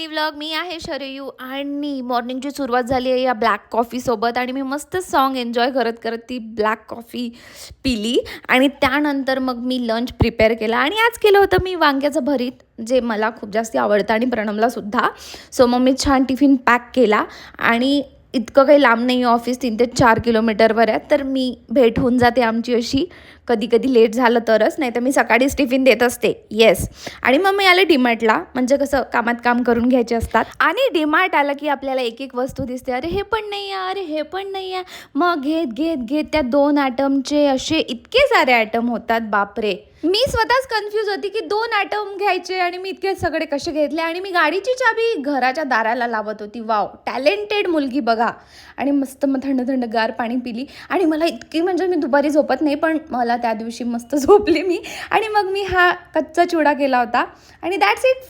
Daily vlog. मी आहे शरयू आणि मॉर्निंगची सुरुवात झाली आहे या ब्लॅक कॉफीसोबत आणि मी मस्त सॉन्ग एन्जॉय करत करत ती ब्लॅक कॉफी पिली आणि त्यानंतर मग मी लंच प्रिपेअर केला आणि आज केलं होतं मी वांग्याचं भरीत, जे मला खूप जास्त आवडतं आणि प्रणमलासुद्धा. सो मग मी छान टिफिन पॅक केला आणि इतकं काही लांब नाही आहे ऑफिस, 3 ते 4 किलोमीटरवर आहे, तर मी भेट होऊन जाते आमची अशी. कधी कधी लेट झालं तरच, नाही तर मी सकाळीच टिफिन देत असते. येस. आणि मग मी आले डीमार्टला, म्हणजे कसं कामात काम करून घ्यायचे असतात आणि डीमार्ट आलं की आपल्याला एक एक वस्तू दिसते, अरे हे पण नाही आहे, अरे हे पण नाही आहे. मग घेत घेत घेत त्या 2 ॲटमचे असे इतके सारे ॲटम होतात, बापरे. मी स्वतःच कन्फ्यूज होती की 2 ॲटम घ्यायचे आणि मी इतके सगळे कसे घेतले. आणि मी गाडीची चाबी घराच्या दाराला लावत होती. वाव, टॅलेंटेड मुलगी बघा. आणि मस्त मग थंड थंड गार पाणी पिली आणि मला इतकी, म्हणजे मी दुपारी झोपत नाही, पण मला त्या दिवशी मस्त झोपली मी. आणि मग मी हा कच्चा चिवडा केला होता आणि दॅट्स इट.